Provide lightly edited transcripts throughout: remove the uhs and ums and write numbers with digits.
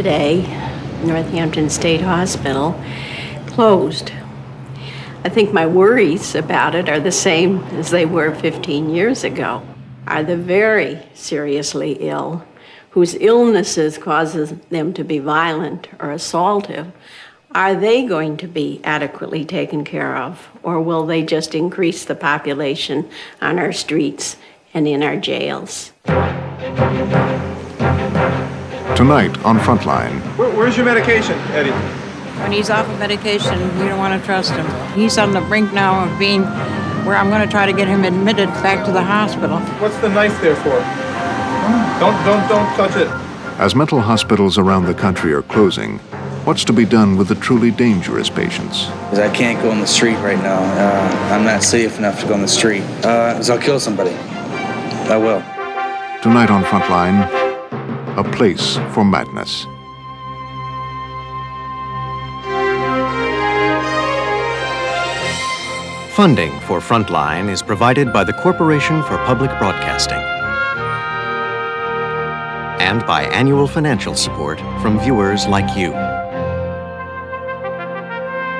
today, Northampton State Hospital, closed. I think my worries about it are the same as they were 15 years ago. Are the very seriously ill, whose illnesses causes them to be violent or assaultive, are they going to be adequately taken care of, or will they just increase the population on our streets and in our jails? Tonight on Frontline. Where's your medication, Eddie? When he's off of medication, we don't want to trust him. He's on the brink now of being where I'm going to try to get him admitted back to the hospital. What's the knife there for? Don't touch it. As mental hospitals around the country are closing, what's to be done with the truly dangerous patients? I can't go on the street right now. I'm not safe enough to go on the street. So I'll kill somebody. I will. Tonight on Frontline, a place for madness. Funding for Frontline is provided by the Corporation for Public Broadcasting and by annual financial support from viewers like you.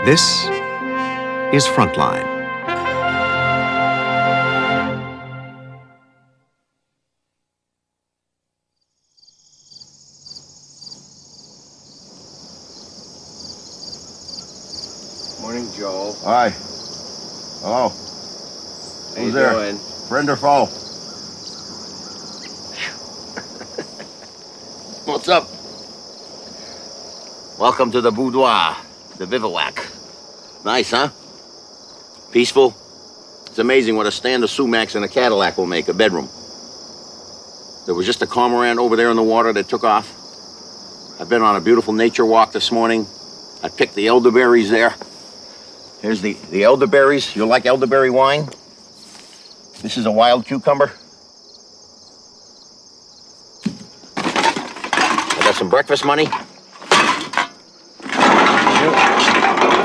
This is Frontline. Morning, Joel. Hi. Hello. How you doing? Friend or foe? What's up? Welcome to the boudoir, the bivouac. Nice, huh? Peaceful. It's amazing what a stand of sumacs and a Cadillac will make a bedroom. There was just a cormorant over there in the water that took off. I've been on a beautiful nature walk this morning. I picked the elderberries there. Here's the elderberries. You like elderberry wine? This is a wild cucumber. I got some breakfast money.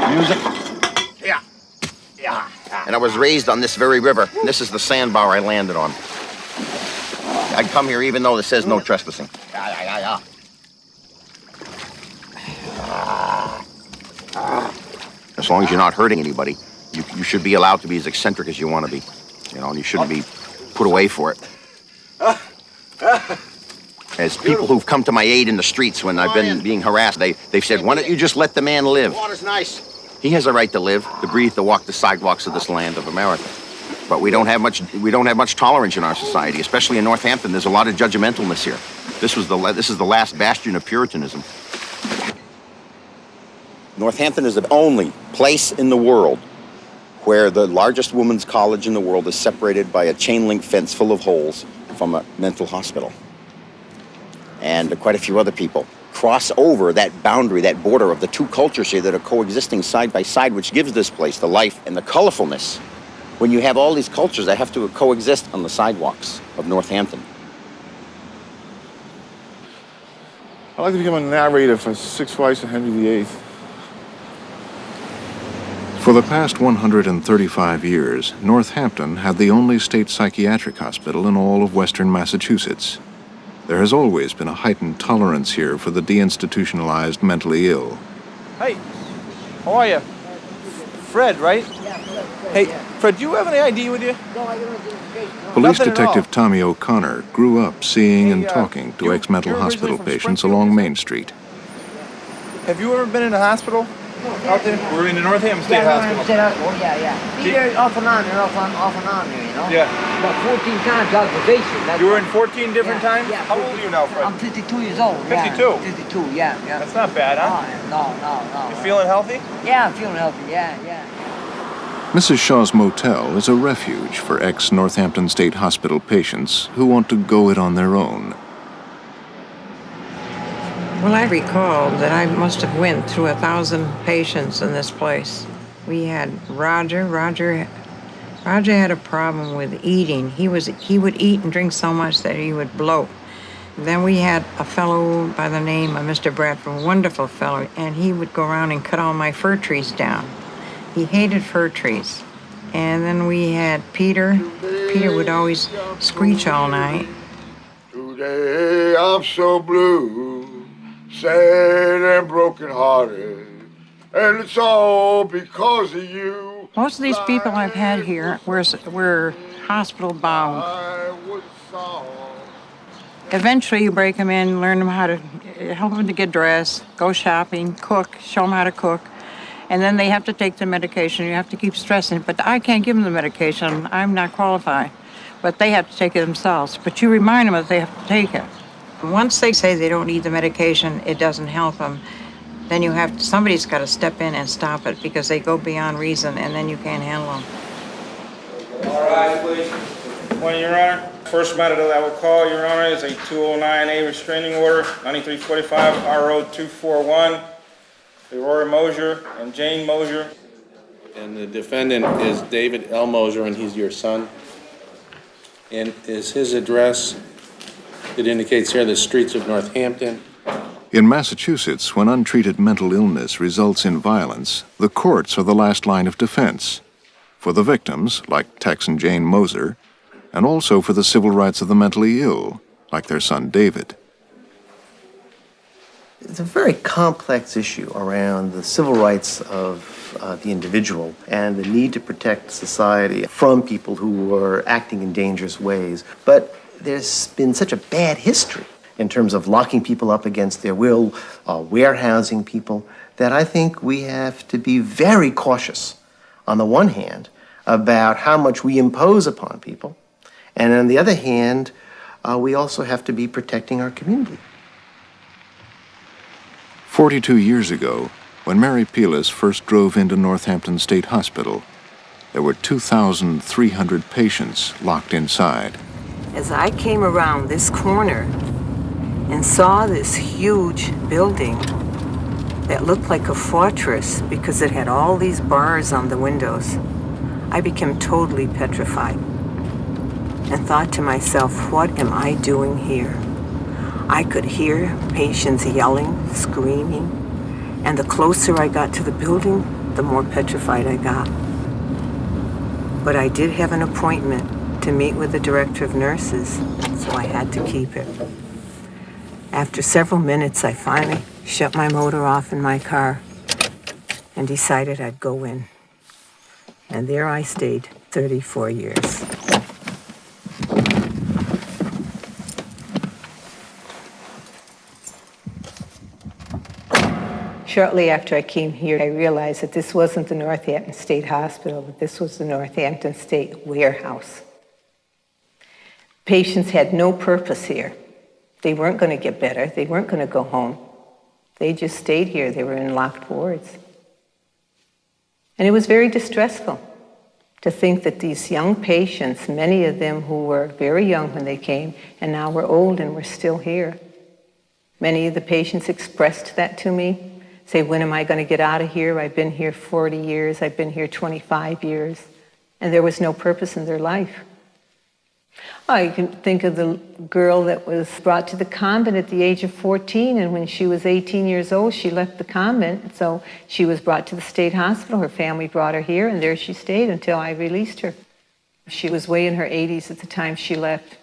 Music. Yeah. And I was raised on this very river. This is the sandbar I landed on. I'd come here even though it says no trespassing. Yeah. As long as you're not hurting anybody, you should be allowed to be as eccentric as you want to be. You know, and you shouldn't be put away for it. As people who've come to my aid in the streets when I've been being harassed, they've said, why don't you just let the man live? The water's nice. He has a right to live, to breathe, to walk the sidewalks of this land of America. But we don't have much tolerance in our society, especially in Northampton. There's a lot of judgmentalness here. This is the last bastion of Puritanism. Northampton is the only place in the world where the largest women's college in the world is separated by a chain link fence full of holes from a mental hospital. And quite a few other people cross over that boundary, that border of the two cultures here that are coexisting side by side, which gives this place the life and the colorfulness. When you have all these cultures that have to coexist on the sidewalks of Northampton. I'd like to become a narrator for Six Wives of Henry VIII. For the past 135 years, Northampton had the only state psychiatric hospital in all of western Massachusetts. There has always been a heightened tolerance here for the deinstitutionalized mentally ill. Hey, how are you? Fred, right? Yeah, Fred. Hey, Fred, do you have any ID with you? No, I don't identification. Police Nothing at Detective all. Tommy O'Connor grew up seeing and talking to ex-mental you're hospital originally from patients Springfield, along you said? Main Street. Have you ever been in a hospital out there? We're in the Northampton State Hospital. Oh, yeah. Be there off and on there, off and on there, you know? Yeah. About 14 times observation. That's You were in 14 different times? Yeah. How old are you now, Fred? I'm 52 years old. 52? Yeah. 52, yeah. That's not bad, huh? No. You feeling healthy? Yeah, I'm feeling healthy, yeah. Mrs. Shaw's Motel is a refuge for ex-Northampton State Hospital patients who want to go it on their own. Well, I recall that I must have went through 1,000 patients in this place. We had Roger. Roger had a problem with eating. He would eat and drink so much that he would bloat. Then we had a fellow by the name of Mr. Bradford, a wonderful fellow, and he would go around and cut all my fir trees down. He hated fir trees. And then we had Peter. Peter would always screech all night. Today I'm so blue. sad and broken-hearted, and it's all because of you. Most of these people I've had here were hospital bound. Eventually, you break them in, learn them how to, help them to get dressed, go shopping, cook, show them how to cook. And then they have to take the medication. You have to keep stressing, but I can't give them the medication. I'm not qualified. But they have to take it themselves. But you remind them that they have to take it. Once they say they don't need the medication, it doesn't help them, then somebody's got to step in and stop it because they go beyond reason and then you can't handle them. All right, please. Point, Your Honor. First matter that I will call, Your Honor, is a 209A restraining order, 9345 R Road 241. Aurora Mosier and Jane Mosier. And the defendant is David L. Mosier, and he's your son. And is his address, it indicates here, the streets of Northampton. In Massachusetts, when untreated mental illness results in violence, the courts are the last line of defense. For the victims, like Tex and Jane Moser, and also for the civil rights of the mentally ill, like their son David. It's a very complex issue around the civil rights of the individual and the need to protect society from people who are acting in dangerous ways. But there's been such a bad history in terms of locking people up against their will, warehousing people, that I think we have to be very cautious, on the one hand, about how much we impose upon people, and on the other hand, we also have to be protecting our community. 42 years ago, when Mary Pelis first drove into Northampton State Hospital, there were 2,300 patients locked inside. As I came around this corner and saw this huge building that looked like a fortress because it had all these bars on the windows, I became totally petrified and thought to myself, what am I doing here? I could hear patients yelling, screaming, and the closer I got to the building, the more petrified I got. But I did have an appointment to meet with the director of nurses, so I had to keep it. After several minutes, I finally shut my motor off in my car and decided I'd go in. And there I stayed 34 years. Shortly after I came here, I realized that this wasn't the Northampton State Hospital, but this was the Northampton State Warehouse. Patients had no purpose here. They weren't going to get better. They weren't going to go home. They just stayed here. They were in locked wards. And it was very distressful to think that these young patients, many of them who were very young when they came, and now were old and were still here. Many of the patients expressed that to me. Say, when am I going to get out of here? I've been here 40 years. I've been here 25 years. And there was no purpose in their life. Oh, you can think of the girl that was brought to the convent at the age of 14, and when she was 18 years old, she left the convent. So she was brought to the state hospital. Her family brought her here, and there she stayed until I released her. She was way in her 80s at the time she left.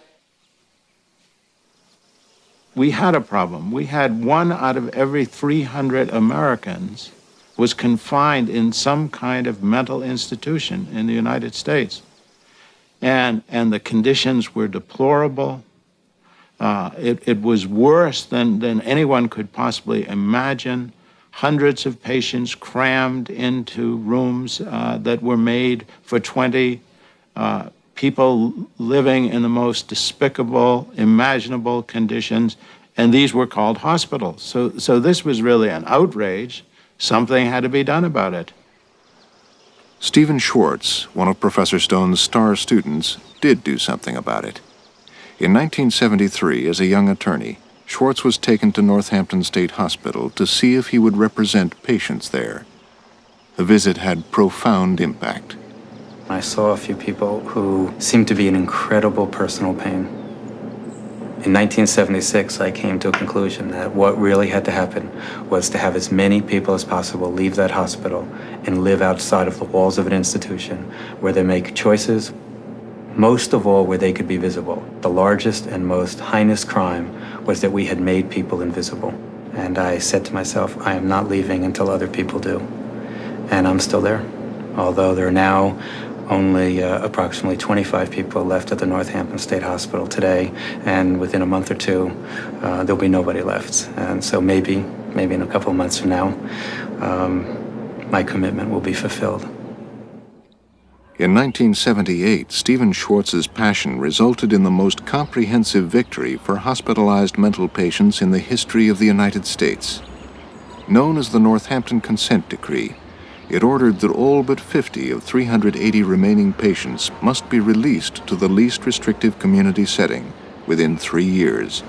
We had a problem. We had 1 out of every 300 Americans was confined in some kind of mental institution in the United States. And the conditions were deplorable. It was worse than anyone could possibly imagine. Hundreds of patients crammed into rooms that were made for 20 people living in the most despicable, imaginable conditions, and these were called hospitals. So this was really an outrage. Something had to be done about it. Stephen Schwartz, one of Professor Stone's star students, did do something about it. In 1973, as a young attorney, Schwartz was taken to Northampton State Hospital to see if he would represent patients there. The visit had profound impact. I saw a few people who seemed to be in incredible personal pain. In 1976, I came to a conclusion that what really had to happen was to have as many people as possible leave that hospital and live outside of the walls of an institution where they make choices, most of all where they could be visible. The largest and most heinous crime was that we had made people invisible. And I said to myself, I am not leaving until other people do. And I'm still there. Although there are now only approximately 25 people left at the Northampton State Hospital today, and within a month or two, there'll be nobody left. And so maybe in a couple of months from now, my commitment will be fulfilled. In 1978, Stephen Schwartz's passion resulted in the most comprehensive victory for hospitalized mental patients in the history of the United States. Known as the Northampton Consent Decree, it ordered that all but 50 of 380 remaining patients must be released to the least restrictive community setting within 3 years.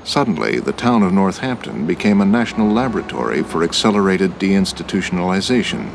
Suddenly, the town of Northampton became a national laboratory for accelerated deinstitutionalization.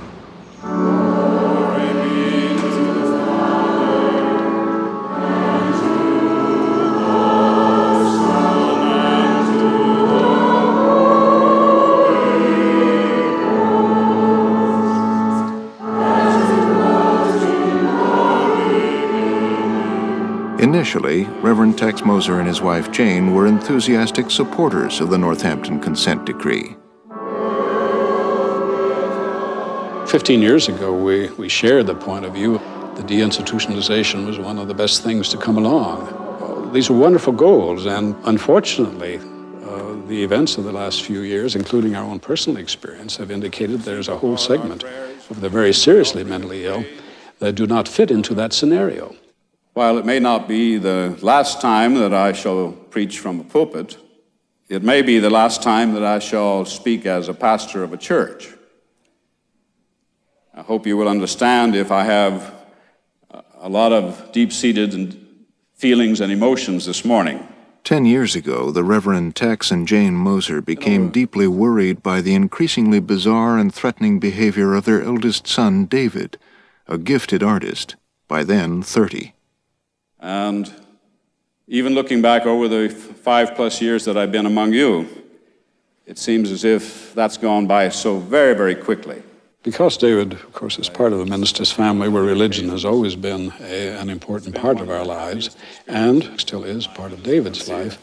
Initially, Reverend Tex Moser and his wife Jane were enthusiastic supporters of the Northampton Consent Decree. 15 years ago, we shared the point of view that deinstitutionalization was one of the best things to come along. These are wonderful goals, and unfortunately, the events of the last few years, including our own personal experience, have indicated there's a whole segment of the very seriously mentally ill that do not fit into that scenario. While it may not be the last time that I shall preach from a pulpit, it may be the last time that I shall speak as a pastor of a church. I hope you will understand if I have a lot of deep-seated feelings and emotions this morning. 10 years ago, the Reverend Tex and Jane Moser became deeply worried by the increasingly bizarre and threatening behavior of their eldest son, David, a gifted artist, by then 30. And even looking back over the 5+ years that I've been among you, it seems as if that's gone by so very, very quickly. Because David, of course, is part of the minister's family where religion has always been an important part of our lives, and still is part of David's life,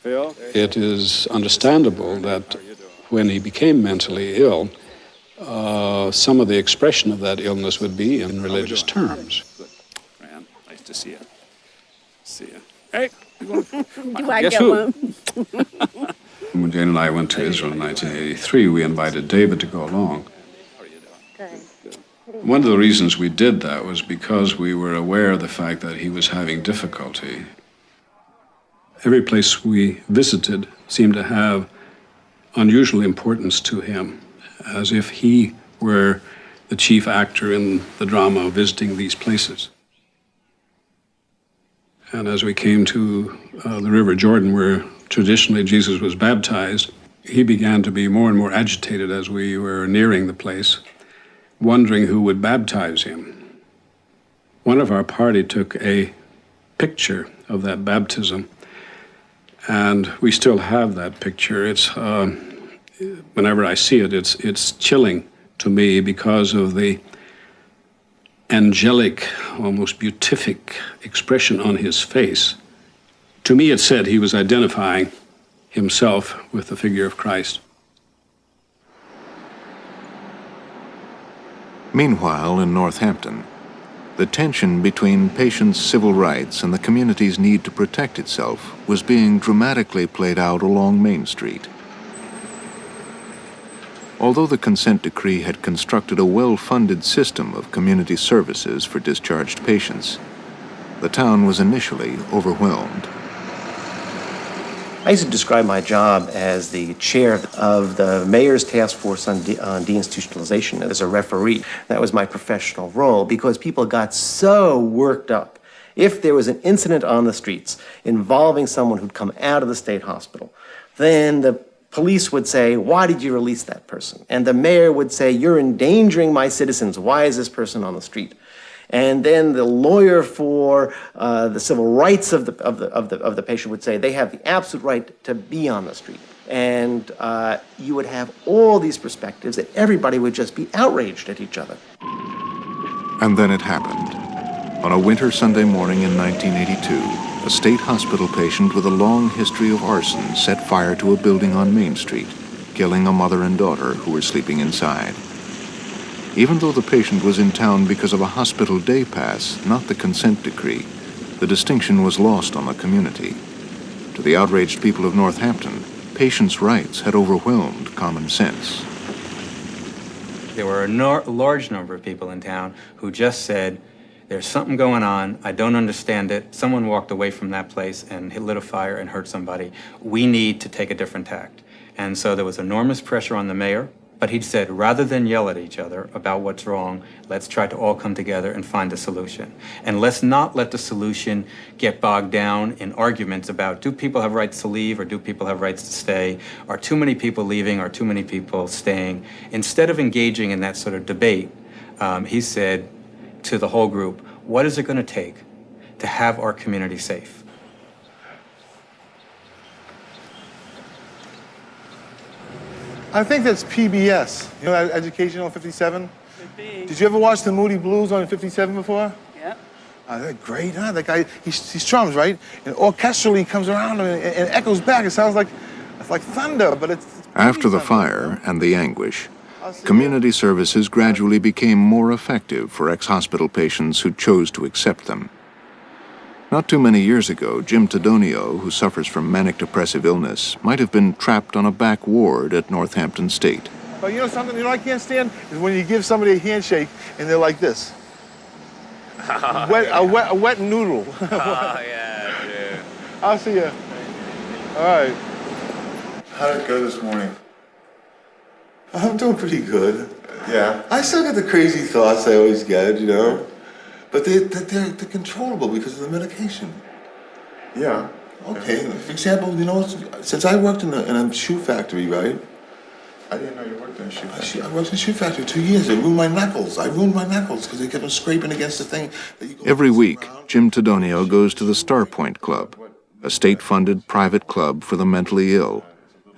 it is understandable that when he became mentally ill, some of the expression of that illness would be in religious terms. Man, nice to see you. See ya. Hey, Do I get one? When Jane and I went to Israel in 1983, we invited David to go along. One of the reasons we did that was because we were aware of the fact that he was having difficulty. Every place we visited seemed to have unusual importance to him, as if he were the chief actor in the drama of visiting these places. And as we came to the River Jordan, where traditionally Jesus was baptized, he began to be more and more agitated as we were nearing the place, wondering who would baptize him. One of our party took a picture of that baptism, and we still have that picture. It's whenever I see it, it's chilling to me because of the angelic, almost beatific expression on his face. To me, it said he was identifying himself with the figure of Christ. Meanwhile, in Northampton, the tension between patients' civil rights and the community's need to protect itself was being dramatically played out along Main Street. Although the consent decree had constructed a well-funded system of community services for discharged patients, the town was initially overwhelmed. I used to describe my job as the chair of the mayor's task force on deinstitutionalization as a referee. That was my professional role because people got so worked up. If there was an incident on the streets involving someone who'd come out of the state hospital, then the police would say, why did you release that person? And the mayor would say, you're endangering my citizens. Why is this person on the street? And then the lawyer for the civil rights of the patient would say they have the absolute right to be on the street. And you would have all these perspectives that everybody would just be outraged at each other. And then it happened. On a winter Sunday morning in 1982, a state hospital patient with a long history of arson set fire to a building on Main Street, killing a mother and daughter who were sleeping inside. Even though the patient was in town because of a hospital day pass, not the consent decree, the distinction was lost on the community. To the outraged people of Northampton, patients' rights had overwhelmed common sense. There were a large number of people in town who just said, there's something going on, I don't understand it, someone walked away from that place and lit a fire and hurt somebody. We need to take a different tact. And so there was enormous pressure on the mayor, but he said, rather than yell at each other about what's wrong, let's try to all come together and find a solution. And let's not let the solution get bogged down in arguments about, do people have rights to leave or do people have rights to stay? Are too many people leaving? Are too many people staying? Instead of engaging in that sort of debate, he said to the whole group, what is it going to take to have our community safe? I think that's PBS. You know, Education on 57? Did you ever watch the Moody Blues on 57 before? Yeah. They're great, huh? That guy, he strums, right? And orchestrally comes around and echoes back. It sounds like, it's like thunder, but it's After the fire and the anguish, community services gradually became more effective for ex-hospital patients who chose to accept them. Not too many years ago, Jim Tedonio, who suffers from manic depressive illness, might have been trapped on a back ward at Northampton State. But you know something, I can't stand is when you give somebody a handshake and they're like this. A wet noodle. Oh, yeah, dude. I'll see you. All right. How did it go this morning? I'm doing pretty good. Yeah. I still get the crazy thoughts I always get, you know? But they're controllable because of the medication. Yeah. Okay, for example, you know, since I worked in a shoe factory, right? I didn't know you worked in a shoe factory. I worked in a shoe factory 2 years. It ruined my knuckles. I ruined my knuckles because they kept on scraping against the thing. Every week, Jim Tedonio goes to the Starpoint Club, a state-funded private club for the mentally ill,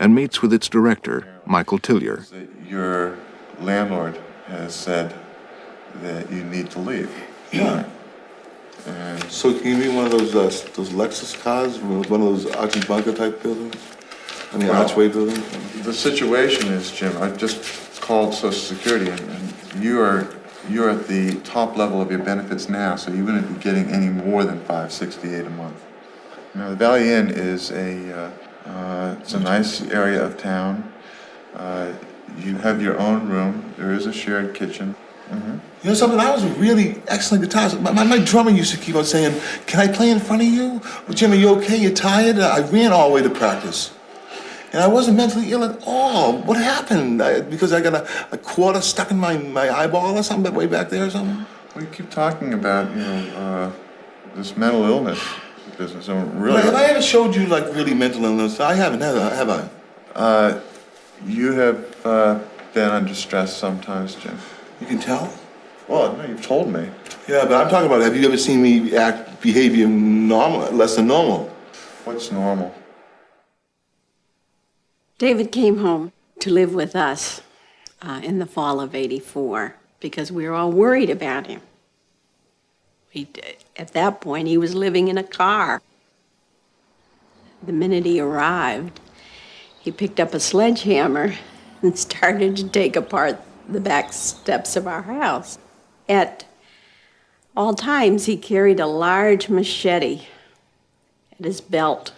and meets with its director, Michael Tillier. Your landlord has said that you need to leave. Yeah. And so can you be one of those Lexus cars, one of those Archie Bunker type buildings? I mean, archway buildings? The situation is, Jim, I just called Social Security, and you're at the top level of your benefits now, so you wouldn't be getting any more than $568 a month. Now, the Valley Inn is it's a nice area of town. You have your own room. There is a shared kitchen. Mm-hmm. You know something? I was a really excellent guitarist. My drummer used to keep on saying, "Can I play in front of you? Well, Jim, are you okay? You tired?" I ran all the way to practice. And I wasn't mentally ill at all. What happened? Because I got a quarter stuck in my eyeball or something way back there or something? We keep talking about, this mental illness business. Really, have I ever showed you, like, really mental illness? I haven't, have I? You have been under stress sometimes, Jim. You can tell? Well, no, you've told me. Yeah, but I'm talking about, have you ever seen me behavior less than normal? What's normal? David came home to live with us in the fall of '84 because we were all worried about him. At that point, he was living in a car. The minute he arrived, he picked up a sledgehammer and started to take apart the back steps of our house. At all times, he carried a large machete at his belt.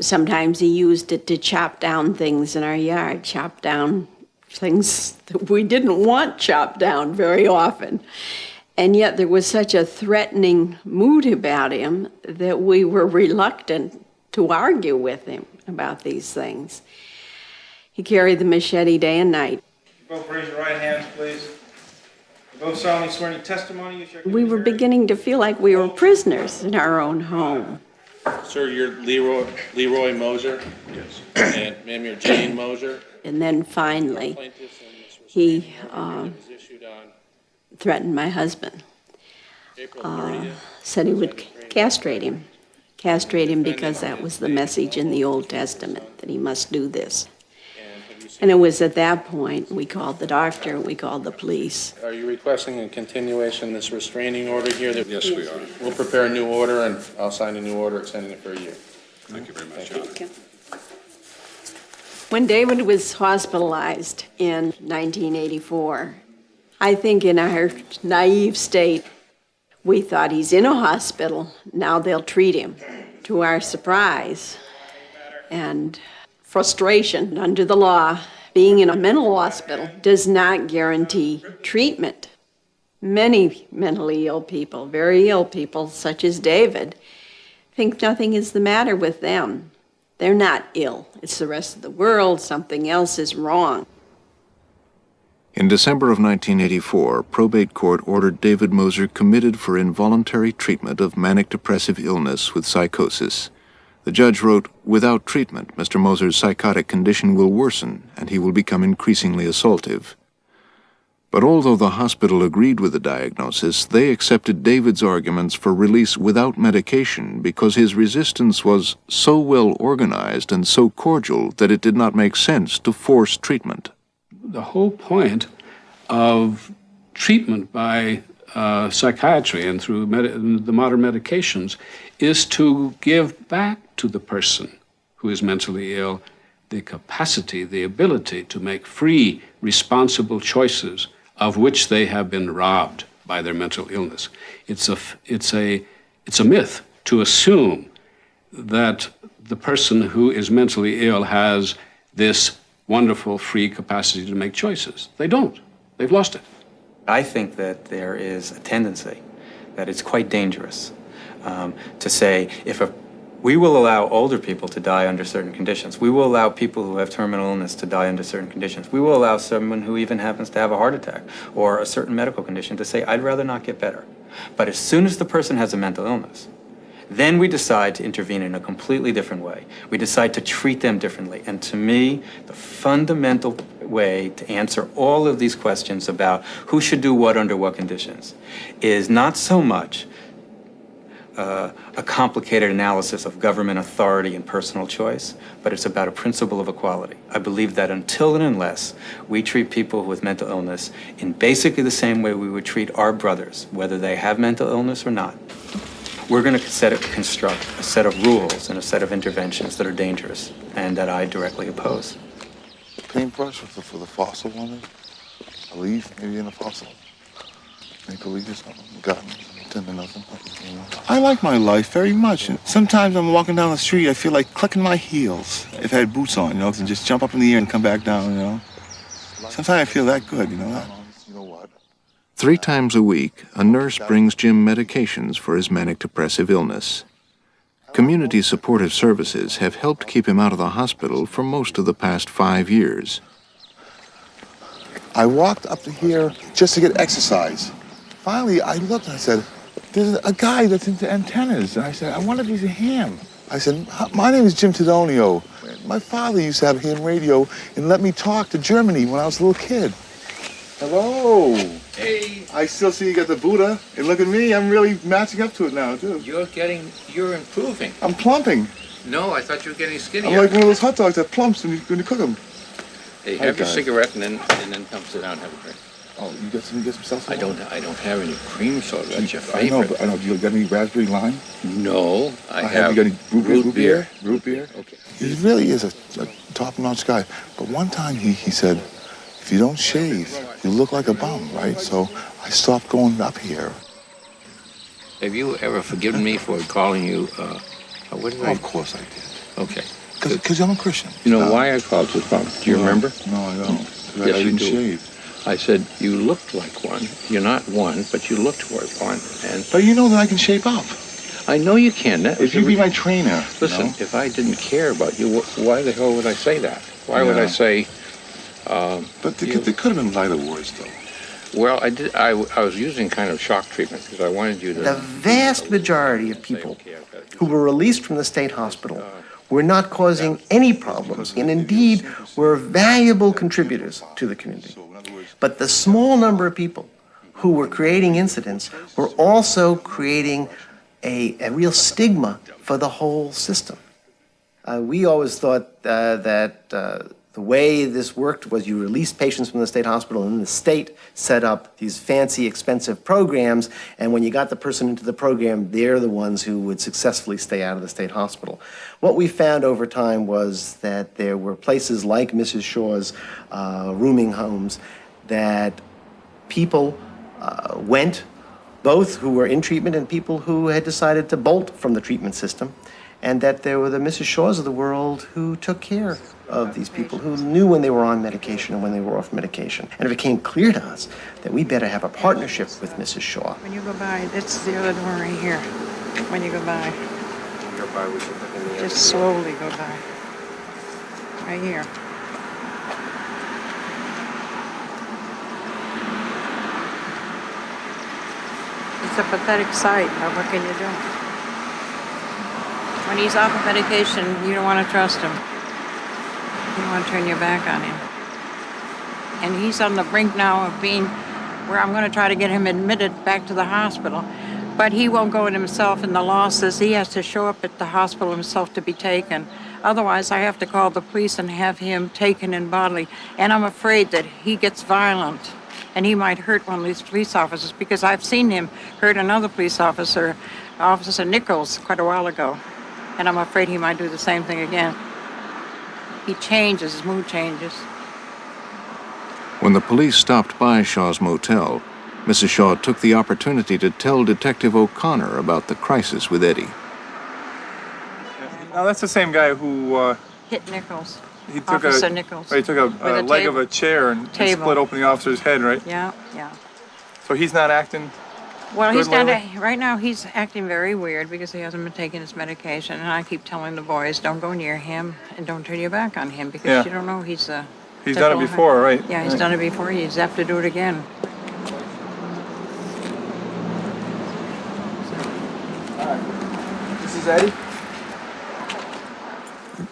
Sometimes he used it to chop down things in our yard, chop down things that we didn't want chopped down very often. And yet there was such a threatening mood about him that we were reluctant to argue with him about these things. He carried the machete day and night. Both raise your right hands, please. You both solemnly swear any testimony you shall give. We were beginning to feel like we were prisoners in our own home. Sir, you're Leroy Moser? Yes. And ma'am, you're Jane Moser? And then finally, he threatened my husband. Said he would castrate him because that was the message in the Old Testament, that he must do this. And it was at that point we called the doctor, we called the police. Are you requesting a continuation of this restraining order here? Yes, we are. We'll prepare a new order, and I'll sign a new order extending it for a year. Thank you very much, Your Honor. Thank you. When David was hospitalized in 1984, I think in our naive state, we thought he's in a hospital, now they'll treat him. To our surprise and frustration under the law, being in a mental hospital does not guarantee treatment. Many mentally ill people, very ill people, such as David, think nothing is the matter with them. They're not ill. It's the rest of the world. Something else is wrong. In December of 1984, probate court ordered David Moser committed for involuntary treatment of manic depressive illness with psychosis. The judge wrote, "Without treatment, Mr. Moser's psychotic condition will worsen and he will become increasingly assaultive." But although the hospital agreed with the diagnosis, they accepted David's arguments for release without medication because his resistance was so well organized and so cordial that it did not make sense to force treatment. The whole point of treatment by psychiatry and through the modern medications is to give back to the person who is mentally ill the capacity, the ability to make free, responsible choices of which they have been robbed by their mental illness. It's a myth to assume that the person who is mentally ill has this wonderful free capacity to make choices. They don't. They've lost it. I think that there is a tendency that it's quite dangerous to say we will allow older people to die under certain conditions. We will allow people who have terminal illness to die under certain conditions. We will allow someone who even happens to have a heart attack or a certain medical condition to say, I'd rather not get better. But as soon as the person has a mental illness, then we decide to intervene in a completely different way. We decide to treat them differently. And to me, the fundamental way to answer all of these questions about who should do what under what conditions is not so much a complicated analysis of government authority and personal choice, but it's about a principle of equality. I believe that until and unless we treat people with mental illness in basically the same way we would treat our brothers, whether they have mental illness or not, we're going to construct a set of rules and a set of interventions that are dangerous and that I directly oppose. Paintbrush for the fossil one, a leaf maybe in a fossil. Make a leaf or something. Got nothing. I like my life very much. Sometimes I'm walking down the street, I feel like clicking my heels. If I had boots on, and just jump up in the air and come back down, Sometimes I feel that good, that. 3 times a week, a nurse brings Jim medications for his manic depressive illness. Community supportive services have helped keep him out of the hospital for most of the past 5 years. I walked up to here just to get exercise. Finally, I looked and I said, there's a guy that's into antennas. And I said, I wonder if he's a ham. I said, my name is Jim Tidonio. My father used to have a ham radio and let me talk to Germany when I was a little kid. Hello. Hey. I still see you got the Buddha. And look at me, I'm really matching up to it now, too. You're improving. I'm plumping. No, I thought you were getting skinnier. I'm like one of those hot dogs that plumps when you cook them. Hey, have your cigarette and then come sit down and have a drink. Oh, you get some salsa? I don't have any cream soda. That's your favorite. I know. Do you got any raspberry lime? No, I have. You got any root beer? Root beer? Okay. He really is a top-notch guy. But one time he said, if you don't shave, you look like a bum, right? So I stopped going up here. Have you ever forgiven me for calling you, what did I? Of course I did. Okay. Because I'm a Christian. You know why I called you bum? Do you remember? No, I don't. Yes, I didn't shave. I said, you looked like one. You're not one, but you looked like one. But you know that I can shape up. I know you can. If you be my trainer. Listen, if I didn't care about you, why the hell would I say that? Why would I say... but there could have been lighter words, though. Well, I did. I was using kind of shock treatment because I wanted you to... The vast majority of people who were released from the state hospital were not causing any problems and indeed were valuable contributors to the community. But the small number of people who were creating incidents were also creating a real stigma for the whole system. We always thought that the The way this worked was you released patients from the state hospital, and then the state set up these fancy, expensive programs, and when you got the person into the program, they're the ones who would successfully stay out of the state hospital. What we found over time was that there were places like Mrs. Shaw's rooming homes that people went, both who were in treatment and people who had decided to bolt from the treatment system, and that there were the Mrs. Shaws of the world who took care of these people, who knew when they were on medication and when they were off medication. And it became clear to us that we better have a partnership with Mrs. Shaw. When you go by, that's the other door right here. When you go by, just slowly go by. Right here. It's a pathetic sight, but what can you do? When he's off of medication, you don't want to trust him. You don't want to turn your back on him. And he's on the brink now of being where I'm going to try to get him admitted back to the hospital. But he won't go in himself, and the law says he has to show up at the hospital himself to be taken. Otherwise, I have to call the police and have him taken in bodily. And I'm afraid that he gets violent, and he might hurt one of these police officers, because I've seen him hurt another police officer, Officer Nichols, quite a while ago. And I'm afraid he might do the same thing again. He changes, his mood changes. When the police stopped by Shaw's motel, Mrs. Shaw took the opportunity to tell Detective O'Connor about the crisis with Eddie. Now that's the same guy who hit Nichols. He took Officer Nichols. He took a leg of a chair and split open the officer's head, right? Yeah, yeah. So he's not acting. Well, good right now he's acting very weird because he hasn't been taking his medication, and I keep telling the boys, don't go near him and don't turn your back on him, because you don't know he's done it before, right? Yeah, he's done it before. He's have to do it again. This is Eddie.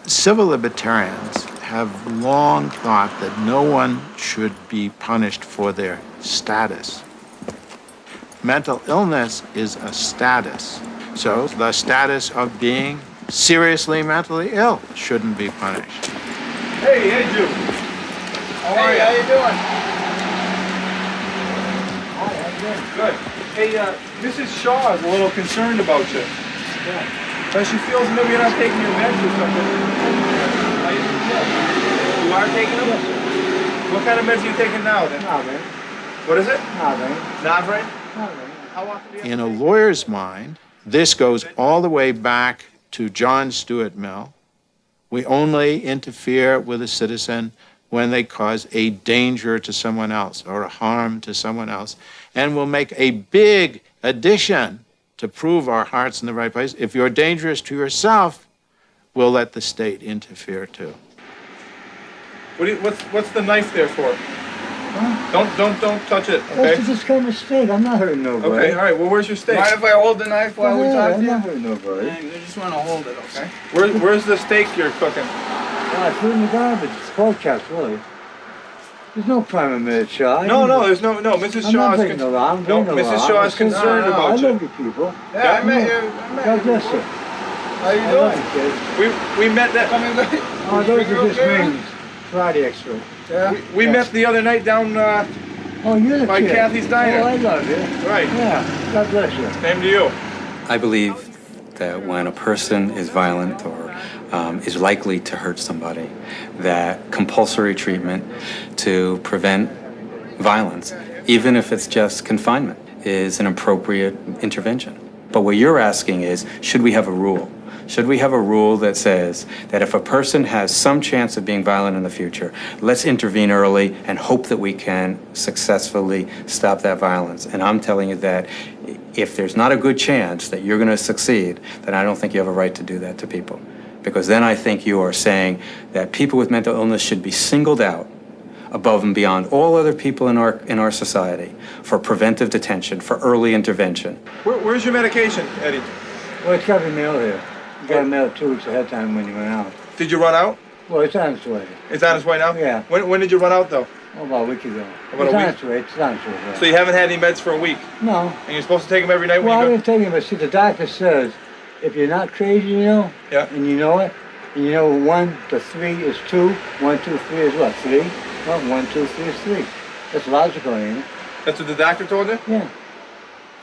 Civil libertarians have long thought that no one should be punished for their status. Mental illness is a status. So the status of being seriously mentally ill shouldn't be punished. Hey, Andrew. How are you? How you doing? Hi, how you doing? Good. Hey, Mrs. Shaw is a little concerned about you. Yeah. She feels maybe you're not taking your meds or something. You are taking them? Yes. What kind of meds are you taking now then? Nothing. What is it? Nothing. Nothing? In a lawyer's mind, this goes all the way back to John Stuart Mill. We only interfere with a citizen when they cause a danger to someone else or a harm to someone else. And we'll make a big addition to prove our heart's in the right place. If you're dangerous to yourself, we'll let the state interfere too. What's the knife there for? Huh? Don't touch it, okay? That's just kind of mistake. I'm not hurting nobody. Okay, all right. Well, where's your steak? Mind if I hold the knife while we talk to I'm you? not hurting nobody. You just want to hold it, okay? Where's the steak you're cooking? I threw it in the garbage. It's pork chops, really. There's no crime in Mrs. Shaw. There's no. Mrs. Shaw is Mrs. Shaw is concerned about you. I love you people. Yeah, I met you. God bless you. How you doing? We met that. Oh, those are just rings. Friday extra. Yeah. We met the other night down by Kathy's Diner. Oh, I love you. Right. Yeah. God bless you. Same to you. I believe that when a person is violent or is likely to hurt somebody, that compulsory treatment to prevent violence, even if it's just confinement, is an appropriate intervention. But what you're asking is, should we have a rule? Should we have a rule that says that if a person has some chance of being violent in the future, let's intervene early and hope that we can successfully stop that violence? And I'm telling you that if there's not a good chance that you're going to succeed, then I don't think you have a right to do that to people. Because then I think you are saying that people with mental illness should be singled out above and beyond all other people in our society for preventive detention, for early intervention. Where's your medication, Eddie? Well, it's got to be mailed here. You got to mail it 2 weeks ahead of time when you went out. Did you run out? Well, it's on its way. It's on its way now? Yeah. When did you run out, though? Oh, about a week ago. About it's a on week? its way. It's on its way. Yeah. So you haven't had any meds for a week? No. And you're supposed to take them every night well, when I you go? didn't take them, but see, the doctor says if you're not crazy, and you know it, And you know, 1 to 3 is 2. 1, 2, 3 is what? 3? Well, 1, 2, 3 is 3. That's logical, ain't it? That's what the doctor told you? Yeah.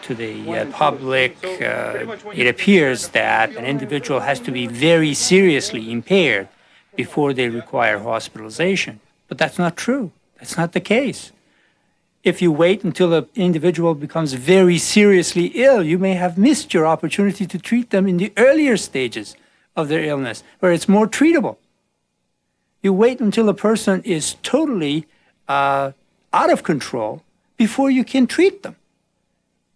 To the public, it appears that an individual has to be very seriously impaired before they require hospitalization. But that's not true. That's not the case. If you wait until an individual becomes very seriously ill, you may have missed your opportunity to treat them in the earlier stages of their illness, where it's more treatable. You wait until a person is totally out of control before you can treat them.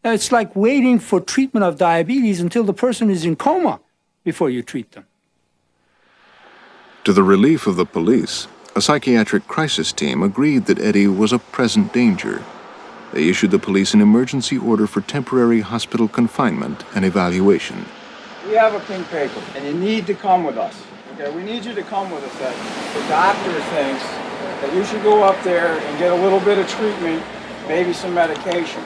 Now, it's like waiting for treatment of diabetes until the person is in coma before you treat them. To the relief of the police, a psychiatric crisis team agreed that Eddie was a present danger. They issued the police an emergency order for temporary hospital confinement and evaluation. We have a pink paper, and you need to come with us. Okay, we need you to come with us. That the doctor thinks that you should go up there and get a little bit of treatment, maybe some medication.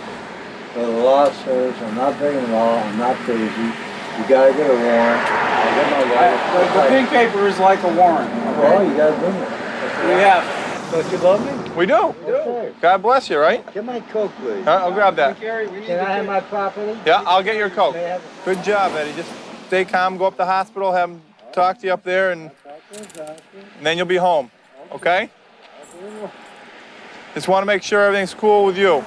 The law says I'm not breaking the law, I'm not crazy. You gotta get a warrant. I'll get my wife. The pink paper is like a warrant. Okay? Oh, you gotta bring it. We have. Don't you love me? We do. Okay. God bless you, right? Get my Coke, please. I'll grab that. Can I have my property? Yeah, I'll get your Coke. Good job, Eddie. Just stay calm, go up to the hospital, have them talk to you up there, and then you'll be home, okay? Just want to make sure everything's cool with you.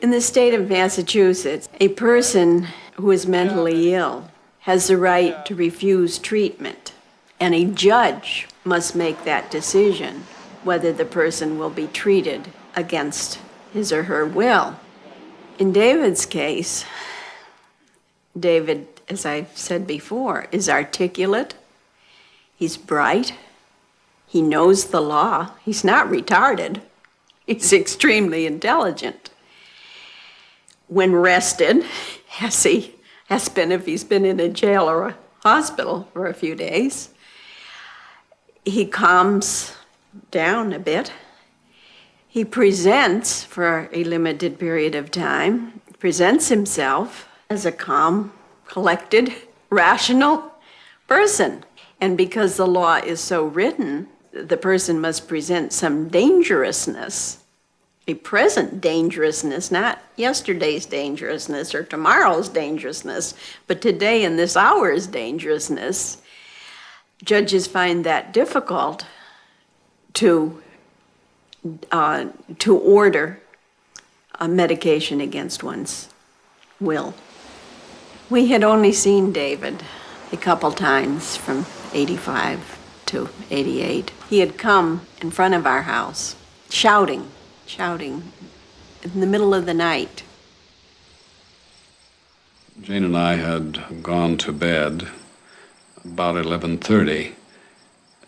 In the state of Massachusetts, a person who is mentally ill has the right to refuse treatment, and a judge must make that decision whether the person will be treated against his or her will. In David's case, David, as I said before, is articulate, he's bright, he knows the law, he's not retarded, he's extremely intelligent. When rested, as he has been if he's been in a jail or a hospital for a few days, he calms down a bit. He presents for a limited period of time, presents himself as a calm, collected, rational person. And because the law is so written, the person must present some dangerousness, a present dangerousness, not yesterday's dangerousness or tomorrow's dangerousness, but today and this hour's dangerousness. Judges find that difficult to order a medication against one's will. We had only seen David a couple times from 85 to 88. He had come in front of our house, shouting in the middle of the night. Jane and I had gone to bed about 11:30,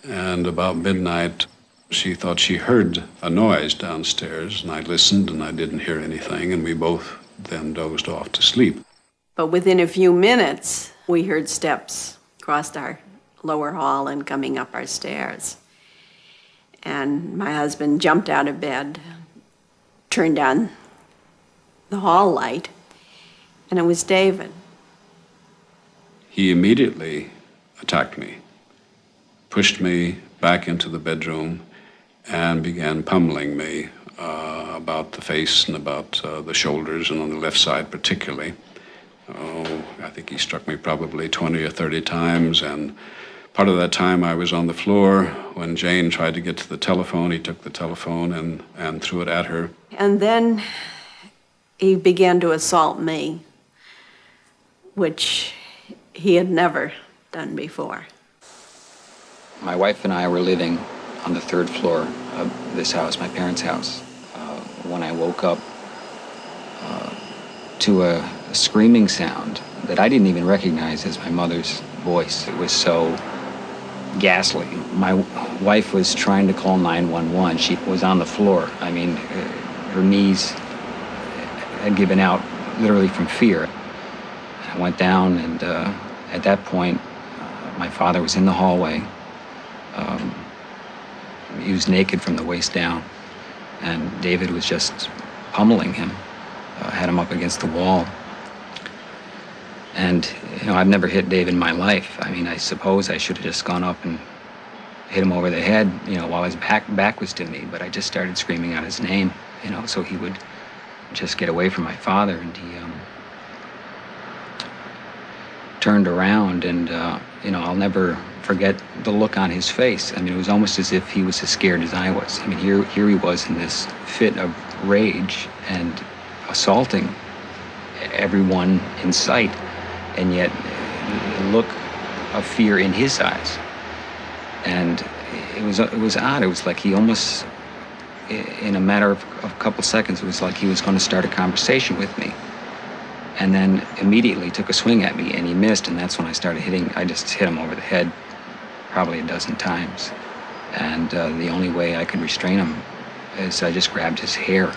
and about midnight she thought she heard a noise downstairs, and I listened and I didn't hear anything, and we both then dozed off to sleep. But within a few minutes, we heard steps across our lower hall and coming up our stairs. And my husband jumped out of bed, turned on the hall light, and it was David. He immediately attacked me, pushed me back into the bedroom, and began pummeling me about the face and about the shoulders, and on the left side particularly. Oh, I think he struck me probably 20 or 30 times, and part of that time I was on the floor. When Jane tried to get to the telephone, he took the telephone and threw it at her. And then he began to assault me, which he had never done before. My wife and I were living on the third floor of this house, my parents' house, when I woke up to a screaming sound that I didn't even recognize as my mother's voice. It was so ghastly. My wife was trying to call 911. She was on the floor. I mean, her knees had given out literally from fear. I went down, and at that point, my father was in the hallway. He was naked from the waist down, and David was just pummeling him, had him up against the wall. And, I've never hit Dave in my life. I mean, I suppose I should have just gone up and hit him over the head, while his back was to me, but I just started screaming out his name, so he would just get away from my father. And he turned around, and, I'll never forget the look on his face. I mean, it was almost as if he was as scared as I was. I mean, here he was in this fit of rage and assaulting everyone in sight, and yet the look of fear in his eyes. And it was odd. It was like he almost, in a matter of a couple seconds, it was like he was going to start a conversation with me. And then immediately took a swing at me, and he missed, and that's when I started hitting. I just hit him over the head probably a dozen times. And the only way I could restrain him is I just grabbed his hair,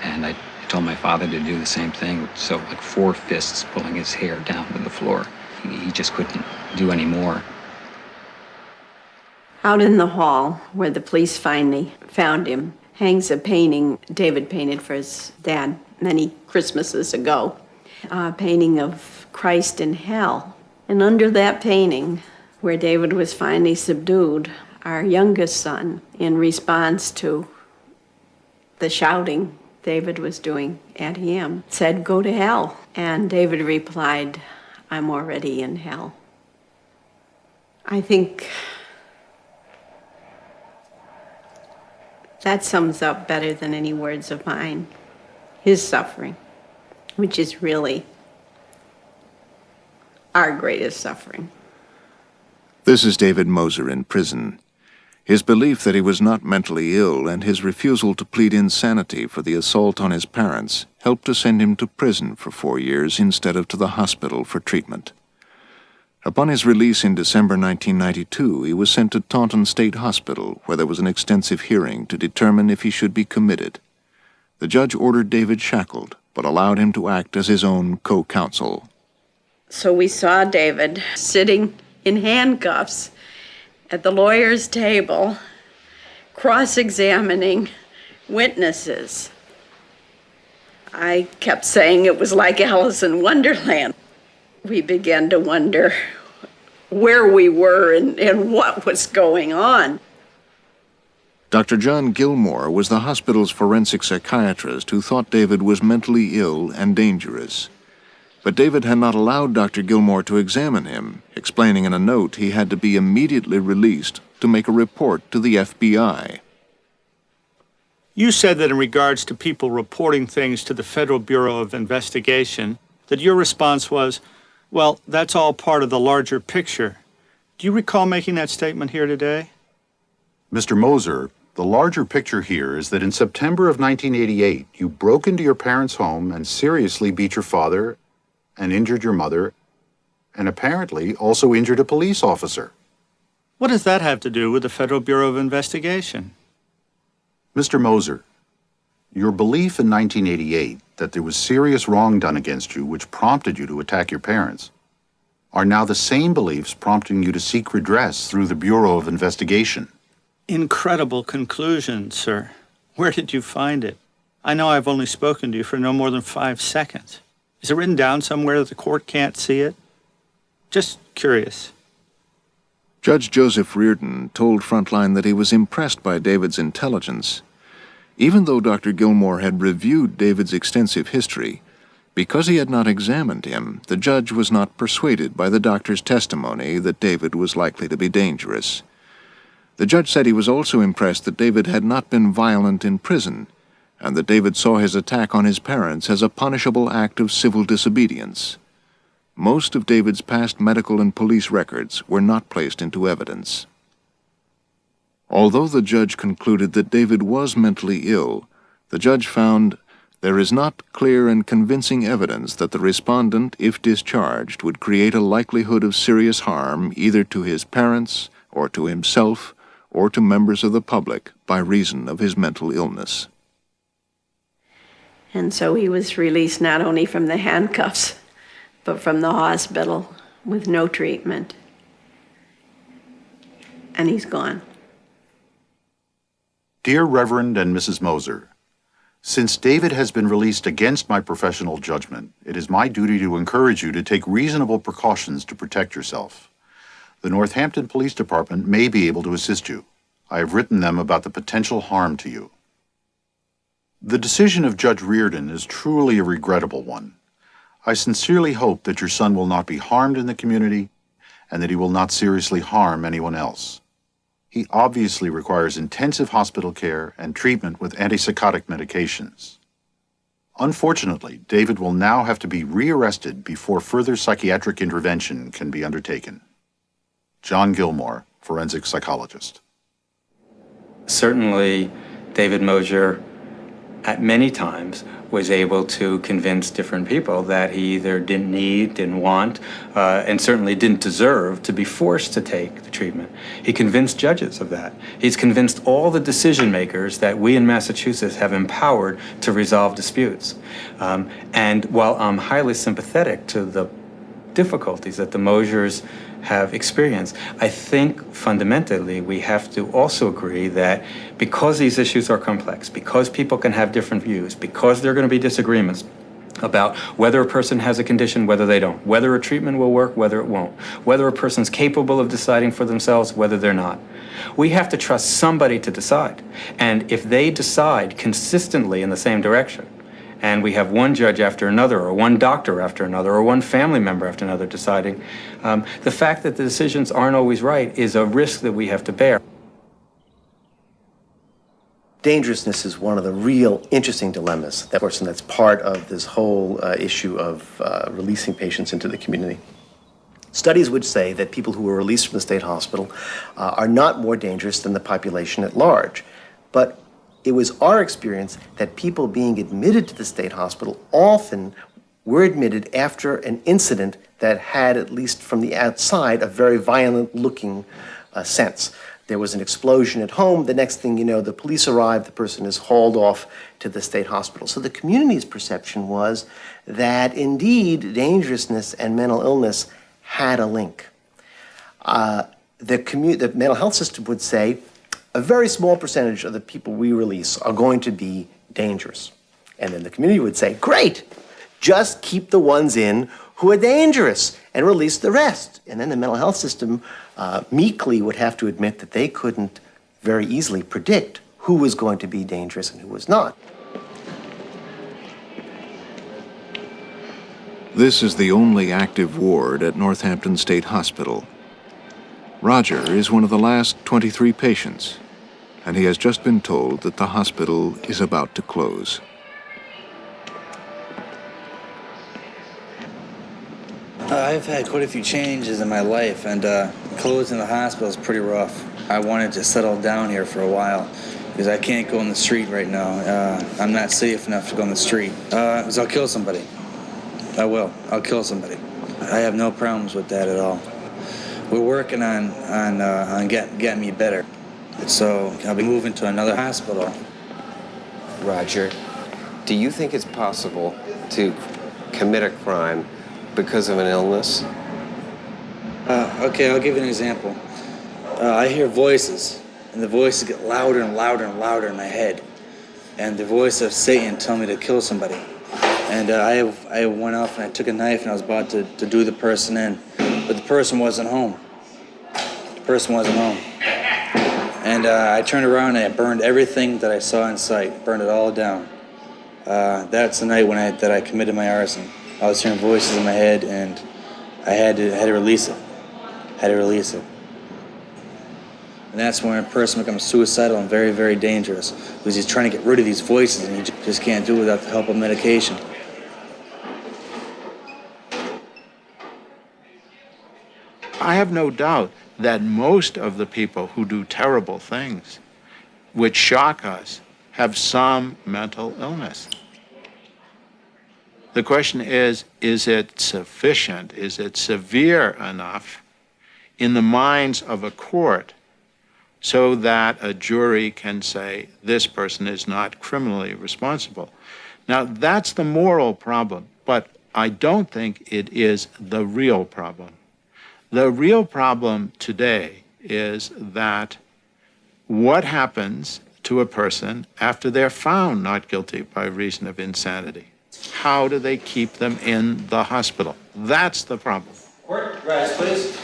and I told my father to do the same thing. So like 4 fists pulling his hair down to the floor. He just couldn't do any more. Out in the hall, where the police finally found him, hangs a painting David painted for his dad many Christmases ago, a painting of Christ in hell. And under that painting, where David was finally subdued, our youngest son, in response to the shouting David was doing at him, said, "Go to hell." And David replied, "I'm already in hell." I think that sums up better than any words of mine his suffering, which is really our greatest suffering. This is David Moser in prison. His belief that he was not mentally ill and his refusal to plead insanity for the assault on his parents helped to send him to prison for 4 years instead of to the hospital for treatment. Upon his release in December 1992, he was sent to Taunton State Hospital, where there was an extensive hearing to determine if he should be committed. The judge ordered David shackled, but allowed him to act as his own co-counsel. So we saw David sitting in handcuffs at the lawyer's table, cross-examining witnesses. I kept saying it was like Alice in Wonderland. We began to wonder where we were and what was going on. Dr. John Gilmore was the hospital's forensic psychiatrist who thought David was mentally ill and dangerous. But David had not allowed Dr. Gilmore to examine him, explaining in a note he had to be immediately released to make a report to the FBI. You said that in regards to people reporting things to the Federal Bureau of Investigation, that your response was, well, that's all part of the larger picture. Do you recall making that statement here today? Mr. Moser, the larger picture here is that in September of 1988, you broke into your parents' home and seriously beat your father and injured your mother, and apparently also injured a police officer. What does that have to do with the Federal Bureau of Investigation? Mr. Moser, your belief in 1988 that there was serious wrong done against you which prompted you to attack your parents are now the same beliefs prompting you to seek redress through the Bureau of Investigation. Incredible conclusion, sir. Where did you find it? I know I've only spoken to you for no more than 5 seconds. Is it written down somewhere that the court can't see it? Just curious. Judge Joseph Reardon told Frontline that he was impressed by David's intelligence. Even though Dr. Gilmore had reviewed David's extensive history, because he had not examined him, the judge was not persuaded by the doctor's testimony that David was likely to be dangerous. The judge said he was also impressed that David had not been violent in prison, and that David saw his attack on his parents as a punishable act of civil disobedience. Most of David's past medical and police records were not placed into evidence. Although the judge concluded that David was mentally ill, the judge found there is not clear and convincing evidence that the respondent, if discharged, would create a likelihood of serious harm either to his parents or to himself or to members of the public by reason of his mental illness. And so he was released not only from the handcuffs, but from the hospital with no treatment. And he's gone. Dear Reverend and Mrs. Moser, Since David has been released against my professional judgment, it is my duty to encourage you to take reasonable precautions to protect yourself. The Northampton Police Department may be able to assist you. I have written them about the potential harm to you. The decision of Judge Reardon is truly a regrettable one. I sincerely hope that your son will not be harmed in the community and that he will not seriously harm anyone else. He obviously requires intensive hospital care and treatment with antipsychotic medications. Unfortunately, David will now have to be rearrested before further psychiatric intervention can be undertaken. John Gilmore, forensic psychologist. Certainly, David Mosier, at many times, was able to convince different people that he either didn't need, didn't want, and certainly didn't deserve to be forced to take the treatment. He convinced judges of that. He's convinced all the decision makers that we in Massachusetts have empowered to resolve disputes. And while I'm highly sympathetic to the difficulties that the Mosiers have experienced, I think fundamentally we have to also agree that because these issues are complex, because people can have different views, because there are going to be disagreements about whether a person has a condition, whether they don't, whether a treatment will work, whether it won't, whether a person's capable of deciding for themselves, whether they're not. We have to trust somebody to decide. And if they decide consistently in the same direction, and we have one judge after another, or one doctor after another, or one family member after another deciding, the fact that the decisions aren't always right is a risk that we have to bear. Dangerousness is one of the real interesting dilemmas, that person that's part of this whole issue of releasing patients into the community. Studies would say that people who were released from the state hospital are not more dangerous than the population at large. But it was our experience that people being admitted to the state hospital often were admitted after an incident that had, at least from the outside, a very violent-looking sense. There was an explosion at home. The next thing you know, the police arrive, the person is hauled off to the state hospital. So the community's perception was that, indeed, dangerousness and mental illness had a link. The mental health system would say, a very small percentage of the people we release are going to be dangerous. And then the community would say, great, just keep the ones in who are dangerous and release the rest. And then the mental health system meekly would have to admit that they couldn't very easily predict who was going to be dangerous and who was not. This is the only active ward at Northampton State Hospital. Roger is one of the last 23 patients, and he has just been told that the hospital is about to close. I've had quite a few changes in my life, and closing the hospital is pretty rough. I wanted to settle down here for a while because I can't go on the street right now. I'm not safe enough to go on the street. So I'll kill somebody. I will. I'll kill somebody. I have no problems with that at all. We're working on getting me better. So I'll be moving to another hospital. Roger, do you think it's possible to commit a crime because of an illness? Okay, I'll give you an example. I hear voices, and the voices get louder and louder and louder in my head. And the voice of Satan telling me to kill somebody. And I went off and I took a knife and I was about to do the person in, but the person wasn't home. The person wasn't home. And I turned around and I burned everything that I saw in sight, burned it all down. That's the night that I committed my arson. I was hearing voices in my head and I had to release it. Had to release it. And that's when a person becomes suicidal and very, very dangerous because he's trying to get rid of these voices and he just can't do it without the help of medication. I have no doubt that most of the people who do terrible things, which shock us, have some mental illness. The question is it sufficient? Is it severe enough in the minds of a court so that a jury can say this person is not criminally responsible? Now, that's the moral problem, but I don't think it is the real problem. The real problem today is that what happens to a person after they're found not guilty by reason of insanity? How do they keep them in the hospital? That's the problem. Court, rise, please.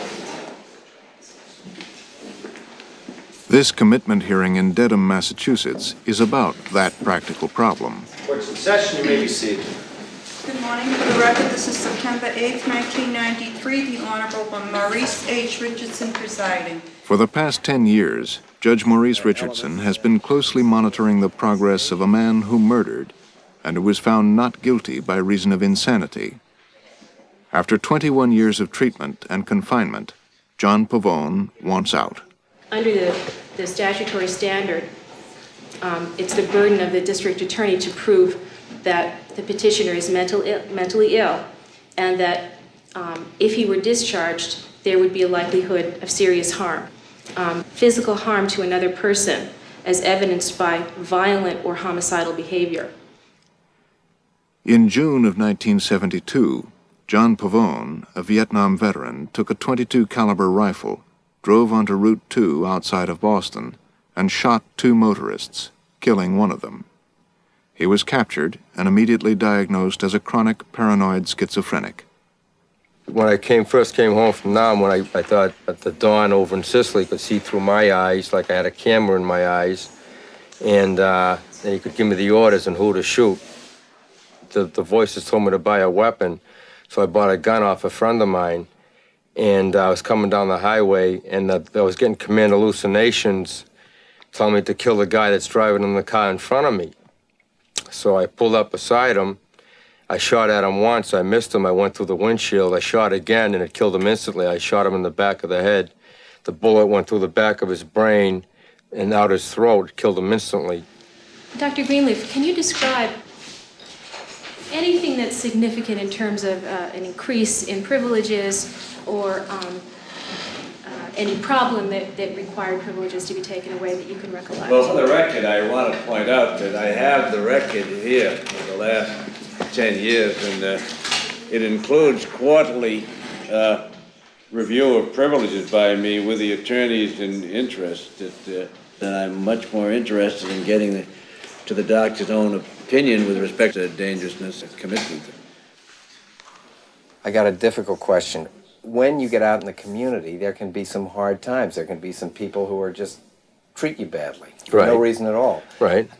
This commitment hearing in Dedham, Massachusetts, is about that practical problem. Court's in session. You may be seated. Good morning. For the record, this is September 8th, 1993. The Honorable Maurice H. Richardson presiding. For the past 10 years, Judge Maurice Richardson has been closely monitoring the progress of a man who murdered and who was found not guilty by reason of insanity. After 21 years of treatment and confinement, John Pavone wants out. Under the statutory standard, it's the burden of the district attorney to prove that the petitioner is mentally ill, and that if he were discharged, there would be a likelihood of serious harm. Physical harm to another person, as evidenced by violent or homicidal behavior. In June of 1972, John Pavone, a Vietnam veteran, took a .22 caliber rifle, drove onto Route 2 outside of Boston, and shot 2 motorists, killing one of them. He was captured and immediately diagnosed as a chronic paranoid schizophrenic. When I first came home from Nam, when I thought at the dawn over in Sicily could see through my eyes, like I had a camera in my eyes, and he could give me the orders on who to shoot. The voices told me to buy a weapon, so I bought a gun off a friend of mine, and I was coming down the highway, and I was getting command hallucinations telling me to kill the guy that's driving in the car in front of me. So I pulled up beside him. I shot at him once. I missed him. I went through the windshield. I shot again, and it killed him instantly. I shot him in the back of the head. The bullet went through the back of his brain and out his throat, killed him instantly. Dr. Greenleaf, can you describe anything that's significant in terms of an increase in privileges or any problem that required privileges to be taken away that you can recollect? Well, for the record, I want to point out that I have the record here for the last 10 years, and it includes quarterly review of privileges by me with the attorneys in interest. That I'm much more interested in getting to the doctor's own opinion with respect to dangerousness of commitment. I got a difficult question. When you get out in the community, there can be some hard times. There can be some people who are just treat you badly for Right. no reason at all. Right.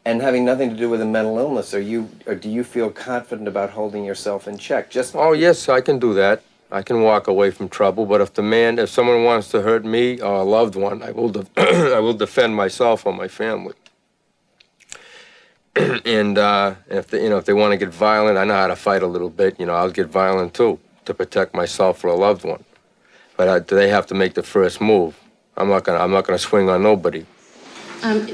And having nothing to do with a mental illness, or do you feel confident about holding yourself in check? Oh, yes, I can do that. I can walk away from trouble, but if someone wants to hurt me or a loved one, I will I will defend myself or my family. And if they want to get violent, I know how to fight a little bit. I'll get violent too to protect myself or a loved one. But they have to make the first move. I'm not gonna swing on nobody.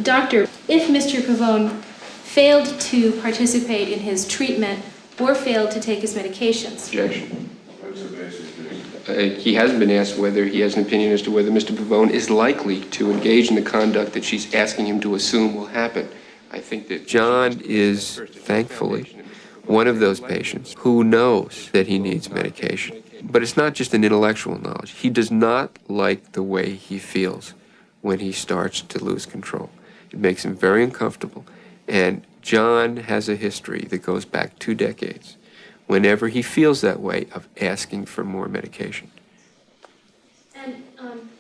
Doctor, if Mr. Pavone failed to participate in his treatment or failed to take his medications. Objection. He hasn't been asked whether he has an opinion as to whether Mr. Pavone is likely to engage in the conduct that she's asking him to assume will happen. I think that John is, thankfully, one of those patients who knows that he needs medication. But it's not just an intellectual knowledge. He does not like the way he feels when he starts to lose control. It makes him very uncomfortable. And John has a history that goes back 2 decades, whenever he feels that way, of asking for more medication.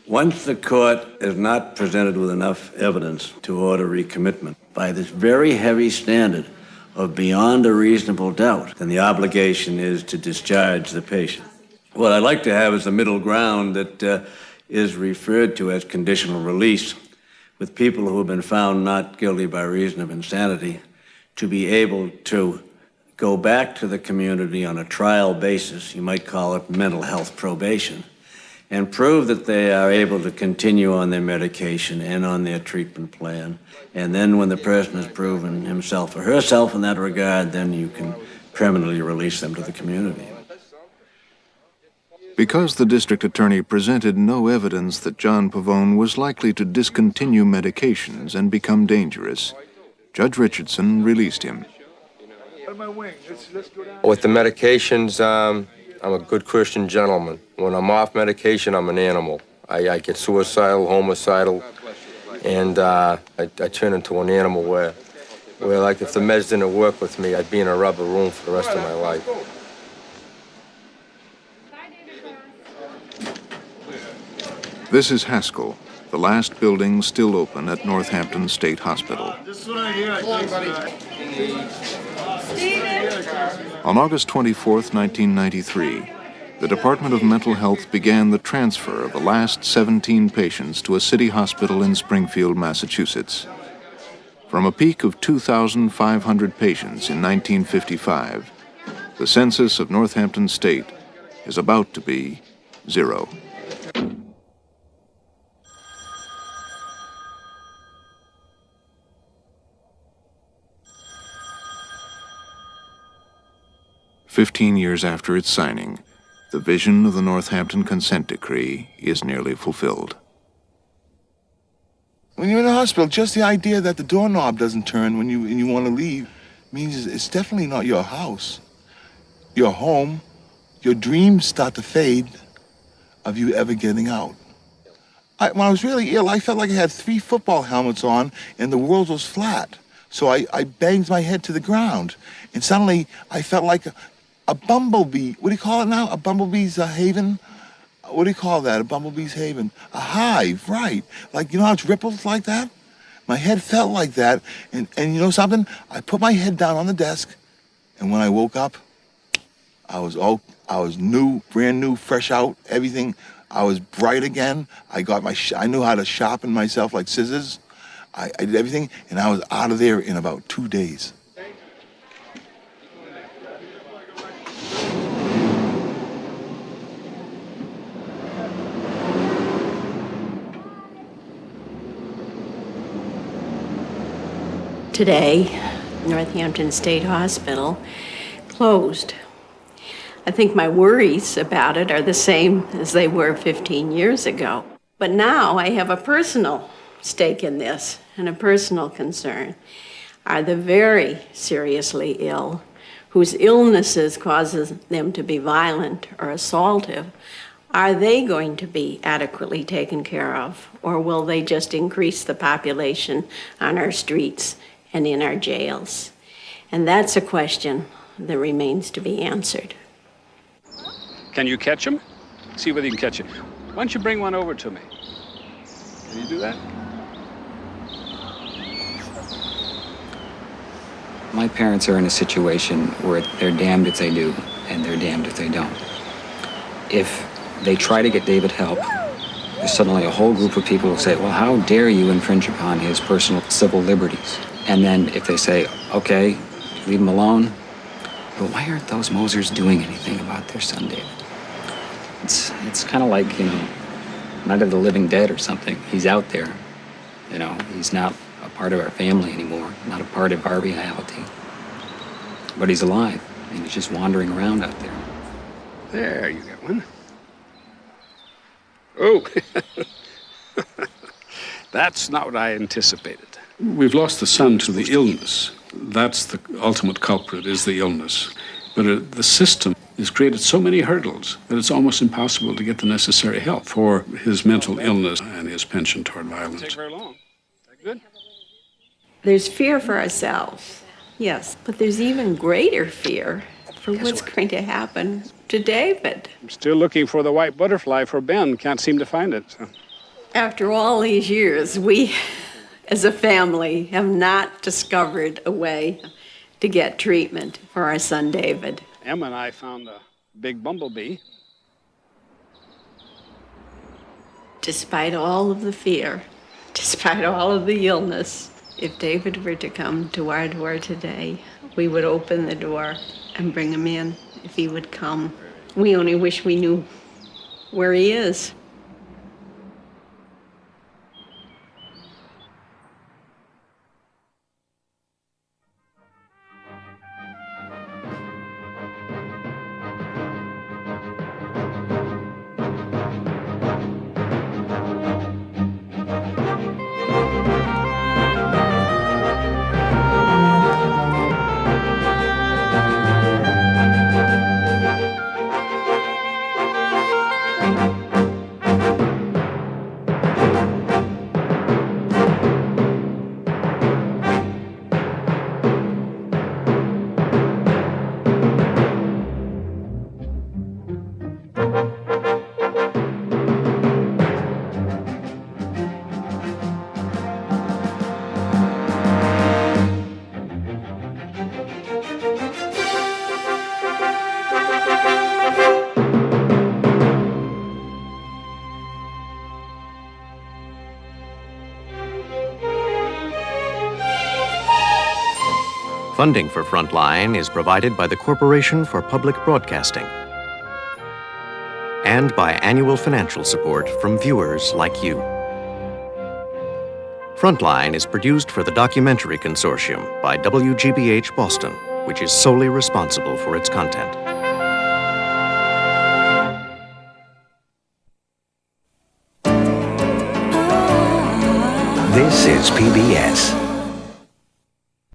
Once the court is not presented with enough evidence to order recommitment by this very heavy standard of beyond a reasonable doubt, then the obligation is to discharge the patient. What I'd like to have is a middle ground that is referred to as conditional release, with people who have been found not guilty by reason of insanity to be able to go back to the community on a trial basis, you might call it mental health probation, and prove that they are able to continue on their medication and on their treatment plan. And then when the person has proven himself or herself in that regard, then you can permanently release them to the community. Because the district attorney presented no evidence that John Pavone was likely to discontinue medications and become dangerous, Judge Richardson released him. With the medications, I'm a good Christian gentleman. When I'm off medication, I'm an animal. I get suicidal, homicidal, And I turned into an animal where like if the meds didn't work with me, I'd be in a rubber room for the rest of my life. This is Haskell, the last building still open at Northampton State Hospital. On August 24, 1993, the Department of Mental Health began the transfer of the last 17 patients to a city hospital in Springfield, Massachusetts. From a peak of 2,500 patients in 1955, the census of Northampton State is about to be 0. "15 years after its signing, the vision of the Northampton Consent Decree is nearly fulfilled." When you're in a hospital, just the idea that the doorknob doesn't turn when you want to leave means it's definitely not your house, your home. Your dreams start to fade of you ever getting out. When I was really ill, I felt like I had 3 football helmets on and the world was flat. So I banged my head to the ground, and suddenly I felt like a bumblebee. What do you call it now? A bumblebee's haven? What do you call that? A bumblebee's haven? A hive, right. Like, you know how it's ripples like that? My head felt like that, and you know something? I put my head down on the desk, and when I woke up, I was new, brand new, fresh out, everything. I was bright again. I knew how to sharpen myself like scissors. I did everything, and I was out of there in about 2 days. Today, Northampton State Hospital closed. I think my worries about it are the same as they were 15 years ago. But now I have a personal stake in this and a personal concern. Are the very seriously ill, whose illnesses causes them to be violent or assaultive, are they going to be adequately taken care of? Or will they just increase the population on our streets and in our jails? And that's a question that remains to be answered. Can you catch him? See whether you can catch him. Why don't you bring one over to me? Can you do that? My parents are in a situation where they're damned if they do, and they're damned if they don't. If they try to get David help, there's suddenly a whole group of people who say, well, how dare you infringe upon his personal civil liberties? And then if they say, okay, leave him alone, but why aren't those Mosers doing anything about their son, David? It's kind of like, Night of the Living Dead or something. He's out there, he's not a part of our family anymore, not a part of our reality. But he's alive, and he's just wandering around out there. There, you get one. Oh, that's not what I anticipated. We've lost the son to the illness. That's the ultimate culprit, is the illness. But the system has created so many hurdles that it's almost impossible to get the necessary help for his mental illness and his penchant toward violence. Take very long. Is that good? There's fear for ourselves, yes, but there's even greater fear for what's going to happen to David. I'm still looking for the white butterfly for Ben. Can't seem to find it. So. After all these years, we, as a family, have not discovered a way to get treatment for our son David. Emma and I found a big bumblebee. Despite all of the fear, despite all of the illness, if David were to come to our door today, we would open the door and bring him in if he would come. We only wish we knew where he is. Funding for Frontline is provided by the Corporation for Public Broadcasting and by annual financial support from viewers like you. Frontline is produced for the Documentary Consortium by WGBH Boston, which is solely responsible for its content. This is PBS.